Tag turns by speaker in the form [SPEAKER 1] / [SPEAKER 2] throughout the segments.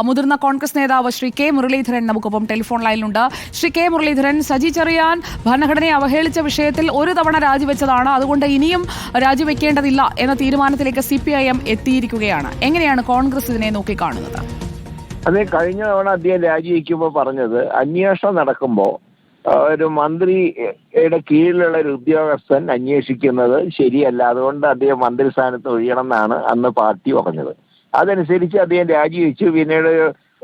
[SPEAKER 1] മുതിർന്ന കോൺഗ്രസ് നേതാവ് ശ്രീ കെ മുരളീധരൻ നമുക്കൊപ്പം ടെലിഫോൺ ലൈനിലുണ്ട്. ശ്രീ കെ മുരളീധരൻ, സജി ചെറിയാൻ ഭരണഘടനയെ അവഹേളിച്ച വിഷയത്തിൽ ഒരു തവണ രാജിവെച്ചതാണ്, അതുകൊണ്ട് ഇനിയും രാജിവെക്കേണ്ടതില്ല എന്ന തീരുമാനത്തിലേക്ക് CPIM എത്തിയിരിക്കുകയാണ്. എങ്ങനെയാണ് കോൺഗ്രസ് ഇതിനെ നോക്കിക്കാണുന്നത്?
[SPEAKER 2] അതെ, കഴിഞ്ഞ തവണ അദ്ദേഹം രാജിവെക്കുമ്പോൾ പറഞ്ഞത് അന്വേഷണം നടക്കുമ്പോൾ ഒരു മന്ത്രിയുടെ കീഴിലുള്ള ഒരു ഉദ്യോഗസ്ഥൻ അന്വേഷിക്കുന്നത് ശരിയല്ല, അതുകൊണ്ട് അദ്ദേഹം മന്ത്രിസ്ഥാനത്ത് ഒഴിയണം എന്നാണ് അന്ന് പാർട്ടി പറഞ്ഞത്. അതനുസരിച്ച് അദ്ദേഹം രാജിവെച്ചു. പിന്നീട്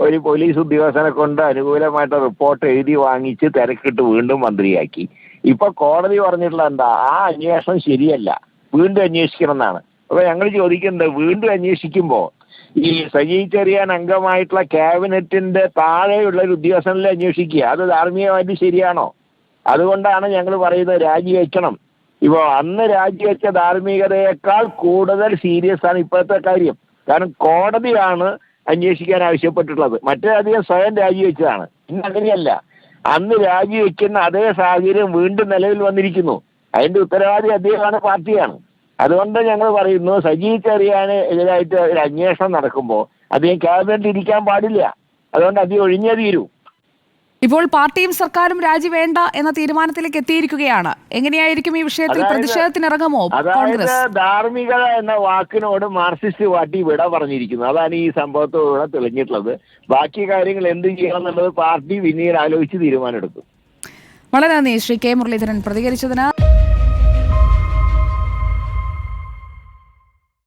[SPEAKER 2] ഒരു പോലീസ് ഉദ്യോഗസ്ഥനെ കൊണ്ട് അനുകൂലമായിട്ട് റിപ്പോർട്ട് എഴുതി വാങ്ങിച്ച് തിരക്കിട്ട് വീണ്ടും മന്ത്രിയാക്കി. ഇപ്പൊ കോടതി പറഞ്ഞിട്ടുള്ള എന്താ, ആ അന്വേഷണം ശരിയല്ല, വീണ്ടും അന്വേഷിക്കണം എന്നാണ്. അപ്പൊ ഞങ്ങൾ ചോദിക്കുന്നത്, വീണ്ടും അന്വേഷിക്കുമ്പോൾ ഈ സജി ചെറിയാൻ അംഗമായിട്ടുള്ള ക്യാബിനറ്റിന്റെ താഴെയുള്ള ഒരു ഉദ്യോഗസ്ഥനെ അന്വേഷിക്കുക, അത് ധാർമ്മികമായിട്ട് ശരിയാണോ? അതുകൊണ്ടാണ് ഞങ്ങൾ പറയുന്നത് രാജിവെക്കണം. ഇപ്പോൾ അന്ന് രാജിവെച്ച ധാർമ്മികതയേക്കാൾ കൂടുതൽ സീരിയസ് ആണ് ഇപ്പോഴത്തെ കാര്യം. കാരണം കോടതിയാണ് അന്വേഷിക്കാൻ ആവശ്യപ്പെട്ടിട്ടുള്ളത്, മറ്റേ അധികം സ്വയം രാജിവെച്ചതാണ്. ഇന്ന് അങ്ങനെയല്ല, അന്ന് രാജിവെക്കുന്ന അതേ സാഹചര്യം വീണ്ടും നിലവിൽ വന്നിരിക്കുന്നു. അതിന്റെ ഉത്തരവാദി അദ്ദേഹമാണ്, പാർട്ടിയാണ്. അതുകൊണ്ട് ഞങ്ങൾ പറയുന്നു, സജി ചെറിയാന് എതിരായിട്ട് ഒരു അന്വേഷണം നടക്കുമ്പോൾ അദ്ദേഹം ക്യാബിനറ്റിൽ ഇരിക്കാൻ പാടില്ല, അതുകൊണ്ട് അദ്ദേഹം ഒഴിഞ്ഞേ തീരൂ.
[SPEAKER 1] ഇപ്പോൾ പാർട്ടിയും സർക്കാരും രാജി വേണ്ട എന്ന തീരുമാനത്തിലേക്ക് എത്തിയിരിക്കുകയാണ്. എങ്ങനെയായിരിക്കും ഈ വിഷയത്തിൽ പ്രതിഷേധത്തിനിറങ്ങുമോ കോൺഗ്രസ്?
[SPEAKER 2] ധാർമ്മികത എന്ന വാക്കിനോട് മാർക്സിസ്റ്റ് പാർട്ടി വിട പറഞ്ഞിരിക്കുന്നു. അതാണ് ഈ സംഭവത്തോടെ തെളിഞ്ഞിട്ടുള്ളത്. ബാക്കി കാര്യങ്ങൾ എന്ത് ചെയ്യണം എന്നുള്ളത് പാർട്ടി പിന്നീട് ആലോചിച്ച് തീരുമാനമെടുക്കും.
[SPEAKER 1] വളരെ നന്ദി ശ്രീ കെ മുരളീധരൻ പ്രതികരിച്ചതിന്.